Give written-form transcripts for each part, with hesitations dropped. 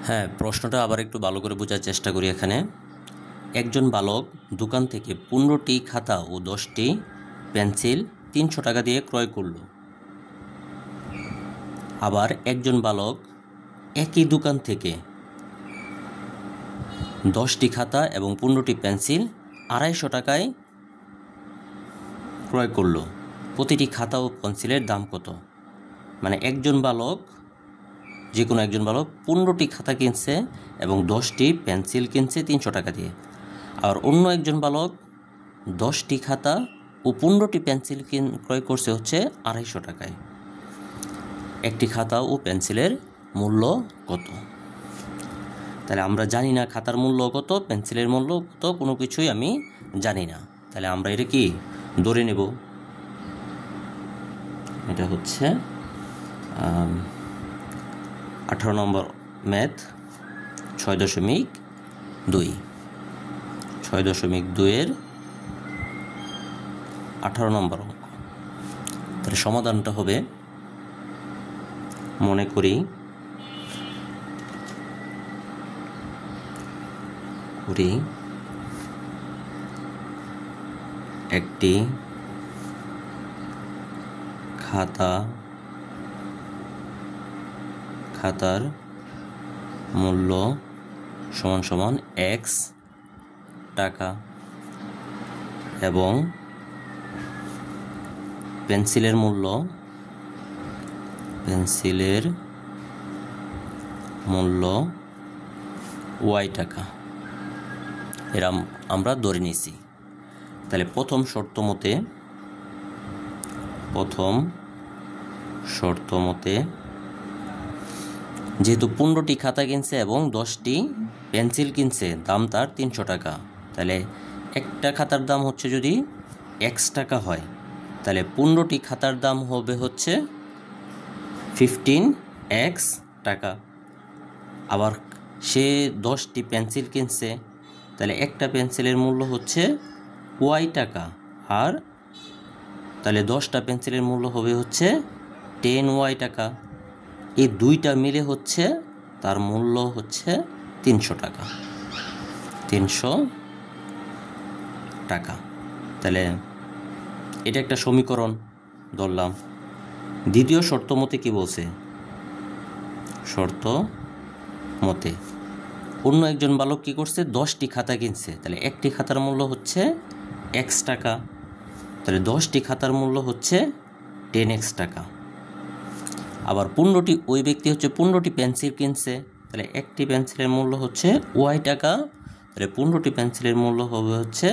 হ্যাঁ, প্রশ্নটা আবার একটু ভালো করে বোঝার চেষ্টা করি। এখানে একজন বালক দোকান থেকে 15টি খাতা ও 10টি পেন্সিল 300 টাকা দিয়ে ক্রয় করল। আবার একজন বালক একই দোকান থেকে 10টি খাতা এবং 15টি পেন্সিল 250 টাকায় ক্রয় করল। প্রতিটি খাতা ও পেন্সিলের দাম কত? মানে একজন বালক, যে কোনো একজন বালক 15টি খাতা কিনছে এবং 10টি পেন্সিল কিনছে 300 টাকা দিয়ে। আর অন্য একজন বালক 10টি খাতা ও 15টি পেন্সিল ক্রয় করছে হচ্ছে 250 টাকায়। একটি খাতা ও পেন্সিলের মূল্য কত? তাহলে আমরা জানি না খাতার মূল্য কত, পেন্সিলের মূল্য কত, কোনো কিছুই আমি জানি না। তাহলে আমরা এটা কি ধরে নেব? এটা হচ্ছে 18 নম্বর ম্যাথ 6.2 6.2-এর 18 নম্বর অঙ্ক। তাহলে সমাধানটা হবে, মনে করি একটি খাতার মূল্য সমান x টাকা এবং পেন্সিলের মূল্য y টাকা। এরম আমরা ধরে নিছি। তাহলে প্রথম শর্ত মতে যেহেতু 15টি খাতা কিনছে এবং 10টি পেন্সিল কিনছে, দাম তার 300 টাকা। তাহলে একটা খাতার দাম হচ্ছে যদি x টাকা হয়, তাহলে 15টি খাতার দাম হবে হচ্ছে 15x টাকা। আবার সে 10টি পেন্সিল কিনছে, তাহলে একটা পেন্সিলের মূল্য হচ্ছে y টাকা। আর তাহলে 10টা পেন্সিলের মূল্য হবে হচ্ছে 10y টাকা। এই দুইটা মিলে হচ্ছে তার মূল্য হচ্ছে 300 টাকা। তাহলে এটা একটা সমীকরণ ধরলাম। দ্বিতীয় শর্ত মতে কি বলছে? শর্ত মতে অন্য একজন বালক কি করছে? 10টি খাতা কিনছে, তাহলে একটি খাতার মূল্য হচ্ছে x টাকা। তাহলে 10টি খাতার মূল্য হচ্ছে 10x টাকা। আবার 15টি, ওই ব্যক্তি হচ্ছে 15টি পেন্সিল কিনছে, তাহলে একটি পেন্সিলের মূল্য হচ্ছে y টাকা। তাহলে 15টি পেন্সিলের মূল্য হবে হচ্ছে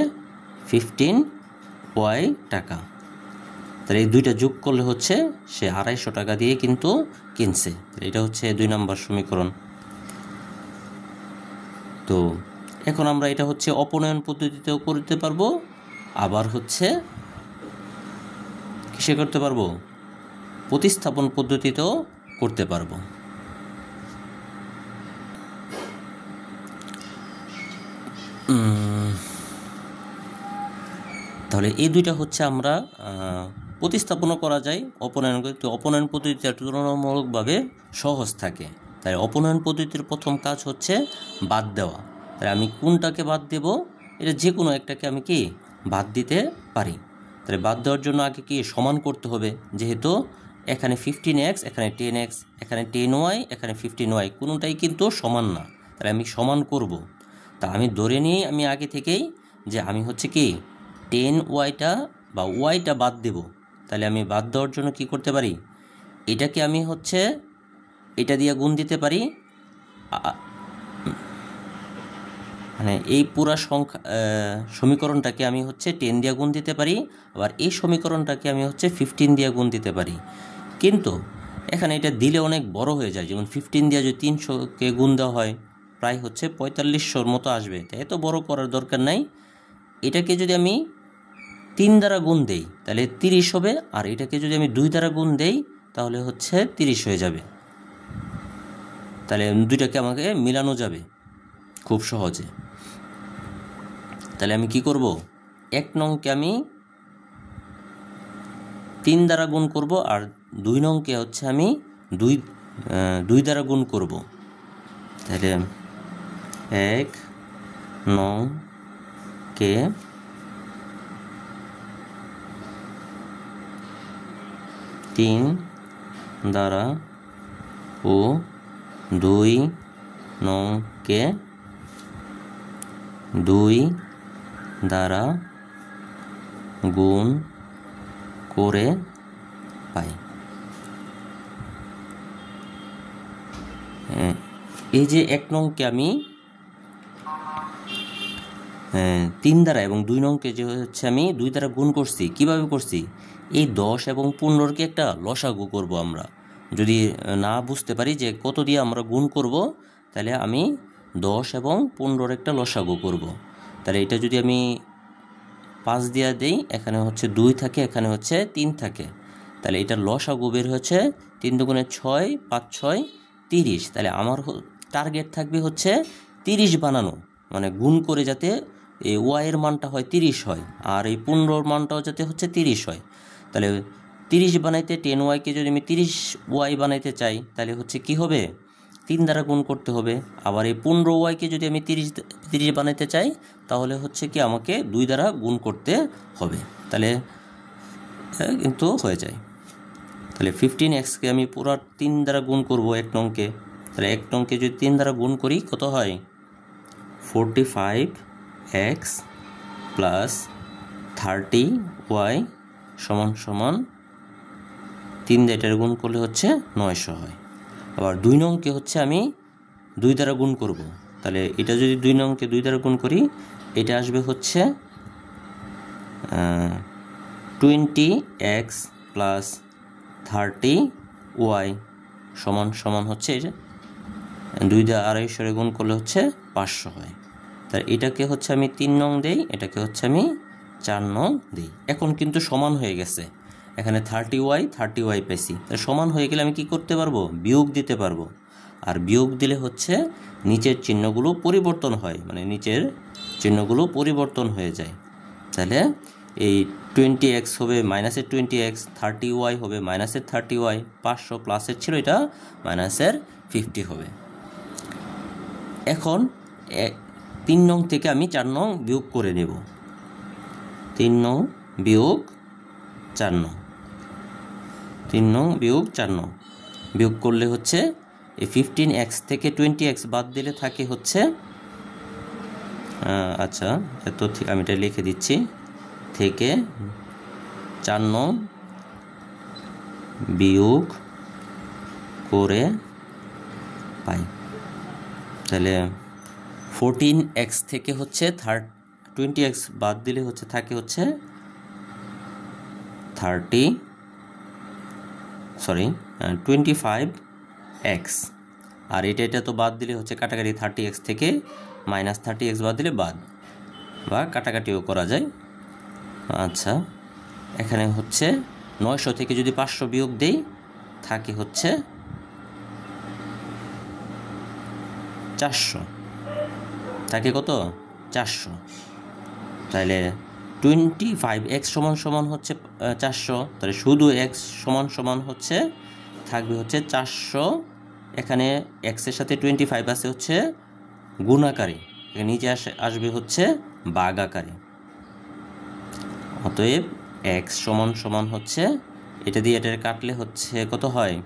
15y টাকা। তাহলে এই দুইটা যোগ করলে হচ্ছে সে 250 টাকা দিয়ে কিন্তু কিনছে। এটা হচ্ছে 2 নম্বর সমীকরণ। তো এখন আমরা এটা হচ্ছে অপনয়ন পদ্ধতিতেও করতে পারবো, আবার হচ্ছে কিসে করতে পারবো? প্রতিস্থাপন পদ্ধতিতেও করতে পারবো। তাহলে এই দুইটা হচ্ছে আমরা প্রতিস্থাপনও করা যায়, অপনয়ন করতে। অপনয়ন পদ্ধতিটা তুলনামূলকভাবে সহজ থাকে। তাই অপনয়ন পদ্ধতির প্রথম কাজ হচ্ছে বাদ দেওয়া। তাই আমি কোনটাকে বাদ দেব? এটা যে কোনো একটাকে আমি কি বাদ দিতে পারি। তাহলে বাদ দেওয়ার জন্য আগে কি সমান করতে হবে, যেহেতু এখানে 15x, এখানে 10x, এখানে 10y, এখানে 15y, কোনোটাই কিন্তু সমান না। তাহলে আমি সমান করব। তা আমি ধরে নিই আমি আগে থেকেই যে আমি হচ্ছে কি 10yটা বা ওয়াইটা বাদ দেব। তাহলে আমি বাদ দেওয়ার জন্য কি করতে পারি? এটাকে আমি হচ্ছে এটা দিয়ে গুণ দিতে পারি, মানে এই পুরা সংখ্যা সমীকরণটাকে আমি হচ্ছে 10 দিয়ে গুণ দিতে পারি। আবার এই সমীকরণটাকে আমি হচ্ছে 15 দিয়ে গুণ দিতে পারি। কিন্তু এখানে এটা দিলে অনেক বড় হয়ে যায়। যেমন 15 দিয়ে যদি 300কে গুণ দেওয়া হয়, প্রায় হচ্ছে 4500-র মতো আসবে। তাই এত বড় করার দরকার নাই। এটাকে যদি আমি 3 দ্বারা গুণ দেই তাহলে 30 হবে, আর এটাকে যদি আমি 2 দ্বারা গুণ দেই তাহলে হচ্ছে 30 হয়ে যাবে। তাহলে দুইটাকে আমাকে মিলানো যাবে খুব সহজে। তাহলে আমি কি করব? 1 নংকে আমি 3 দ্বারা গুণ করব, আর 2 নংকে হচ্ছে আমি 2 দ্বারা গুণ করব। তাহলে 1 নং কে 3 দ্বারা ও 2 নং কে 2 দ্বারা গুণ করে পাই। এই যে 1 নংকে আমি 3 দ্বারা এবং 2 নংকে যে হচ্ছে আমি 2 দ্বারা গুণ করছি। কিভাবে করছি? এই 10 এবং 15কে একটা লসাগু করব আমরা। যদি না বুঝতে পারি যে কত দিয়ে আমরা গুণ করব, তাহলে আমি 10 এবং 15 একটা লসাগু করব। তাহলে এটা যদি আমি 5 দিয়ে দেই, এখানে হচ্ছে 2 থাকে, এখানে হচ্ছে 3 থাকে, তাহলে এটা লসাগু বের হচ্ছে 3 দুগুণে 6, 5 6 30। তাহলে আমার টার্গেট থাকবে হচ্ছে 30 বানানো, মানে গুণ করে যাতে এই ওয়াইয়ের মানটা হয় 30 হয়, আর এই 15 মানটাও যাতে হচ্ছে 30 হয়। তাহলে 30 বানাইতে 10y-কে যদি আমি 30y বানাইতে চাই, তাহলে হচ্ছে কি হবে? 3 দ্বারা গুণ করতে হবে। আবার এই 15y-কে যদি আমি 30 বানাইতে চাই, তাহলে হচ্ছে কি আমাকে 2 দ্বারা গুণ করতে হবে। তাহলে কিন্তু হয়ে যায়। তাহলে 15x-কে আমি পুরো 3 দ্বারা গুণ করব 1 নংকে। তাহলে 1 নংকে যদি 3 দ্বারা গুণ করি, কত হয়? 45x প্লাস 30y সমান সমান 3 দিয়ে এটার গুণ করলে হচ্ছে 900 হয়। আবার 2 নংকে হচ্ছে আমি 2 দ্বারা গুণ করব। তাহলে এটা যদি 2 নংকে 2 দ্বারা গুণ করি, এটা আসবে হচ্ছে 20x প্লাস 30y সমান সমান হচ্ছে 2 দিয়ে 250 গুণ করলে হচ্ছে 500 হয়। তাহলে এটাকে হচ্ছে আমি 3 নং দেই, এটাকে হচ্ছে আমি 4 নং দিই। এখন কিন্তু সমান হয়ে গেছে, এখানে 30y পেয়েছি। তাহলে সমান হয়ে গেলে আমি কি করতে পারবো? বিয়োগ দিতে পারবো। আর বিয়োগ দিলে হচ্ছে নিচের চিহ্নগুলো পরিবর্তন হয়, মানে নিচের চিহ্নগুলো পরিবর্তন হয়ে যায়। তাহলে এই 20x হবে মাইনাসের 20x, 30y হবে মাইনাসের 30y, 500 প্লাসের ছিল, এটা মাইনাসের 50 হবে। এখন 3 নং থেকে আমি 4 নং বিয়োগ করে নেব। 3 নং বিয়োগ 4 নং, 3 নং বিয়োগ 4 নং বিয়োগ করলে হচ্ছে এই 15x থেকে 20x বাদ দিলে থাকে হচ্ছে, আচ্ছা এত ঠিক আমি এটা লিখে দিচ্ছি, থেকে 4 নং বিয়োগ করে পাই। তাহলে 14x থেকে হচ্ছে 20x বাদ দিলে হচ্ছে থাকে হচ্ছে 25x, আর এটা তো বাদ দিলে হচ্ছে কাটাকাটি 30x থেকে মাইনাস 30x বাদ দিলে বাদ, বা কাটাকাটিও করা যায়। আচ্ছা এখানে হচ্ছে 900 থেকে যদি 500 বিয়োগ দেই, থাকে হচ্ছে 400, থাকে কত? 400। তাহলে 25x সমান সমান হচ্ছে 400, তাহলে শুধু x সমান সমান হচ্ছে থাকবে হচ্ছে 400। এখানে x এর সাথে 25 আছে হচ্ছে গুণাকারে, নিচে আসবে হচ্ছে ভাগাকারে। অতএব x সমান সমান হচ্ছে, এটা দিয়ে এটা কাটলে হচ্ছে কত হয়?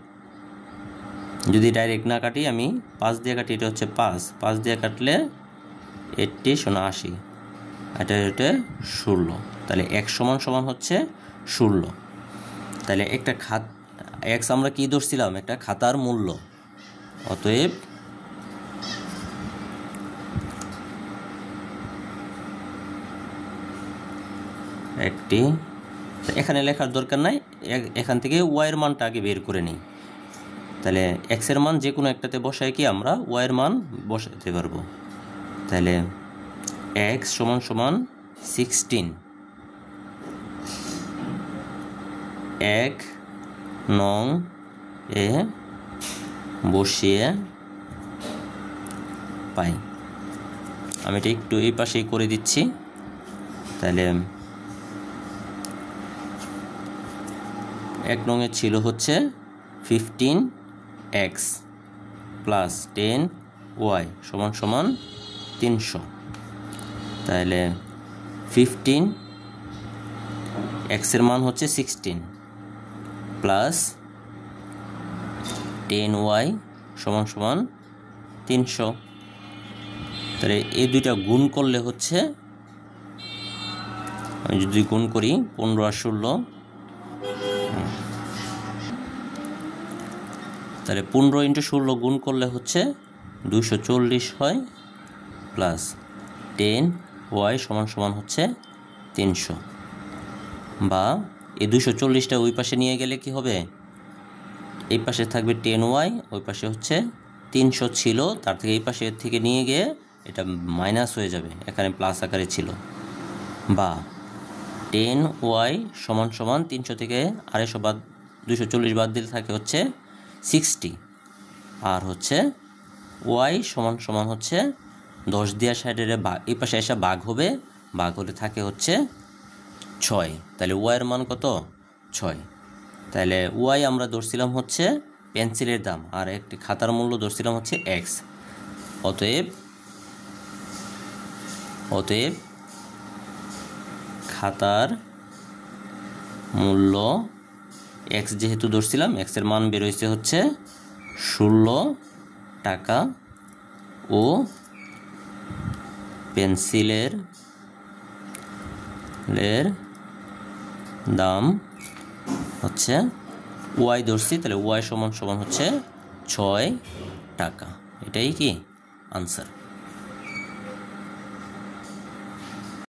যদি ডাইরেক্ট না কাটি, আমি 5 দিয়ে কাটি, এটা হচ্ছে 5 দিয়ে কাটলে 80 × 80, এটা 16। তাহলে x সমান সমান হচ্ছে 16। তাহলে একটা x আমরা কি ধরছিলাম? একটা খাতার মূল্য। অতএব একটি, এখানে লেখার দরকার নাই, এখান থেকে y এর মানটা আগে বের করে নিই। তাহলে x এর মান যে কোনো একটাতে বসায় কি আমরা y এর মান বসাতে পারবো। তাহলে x সমান সমান 16, 1 নং এ বসিয়ে পাই। আমি এটা একটু এই পাশেই করে দিচ্ছি। তাহলে 1 নং এ ছিল হচ্ছে 15x প্লাস ওয়াই সমান সমান 300। তাহলে 15 এক্সের মান হচ্ছে 16 প্লাস 10y সমান সমান 300। তাহলে এই দুইটা গুণ করলে হচ্ছে, আমি যদি গুণ করি 15 আর 16, তাহলে 15 × 16 গুণ করলে হচ্ছে 240 হয়, প্লাস 10y সমান সমান হচ্ছে 300। বা এই 240টা ওই পাশে নিয়ে গেলে কি হবে, এই পাশে থাকবে 10y, ওই পাশে হচ্ছে 300 ছিল, তার থেকে এই পাশে থেকে নিয়ে গিয়ে এটা মাইনাস হয়ে যাবে, এখানে প্লাস আকারে ছিল। বা 10y সমান সমান 300 থেকে 250 বাদ 240 বাদ দিলে থাকে হচ্ছে 60, আর হচ্ছে y সমান সমান হচ্ছে 10 দিয়ে সাইডের এই পাশে এসে ভাগ হবে, ভাগ হলে থাকে হচ্ছে 6। তাহলে y এর মান কত, 6। তাহলে y আমরা ধরছিলাম হচ্ছে পেন্সিলের দাম, আর একটি খাতার মূল্য ধরছিলাম হচ্ছে x। অতএব খাতার মূল্য x যেহেতু ধরছিলাম, x এর মান বের হয়েছে হচ্ছে 16 টাকা, ও পেন্সিলের দাম হচ্ছে y ধরছি, তাহলে y সমান সমান হচ্ছে 6 টাকা। এটাই কি আনসার।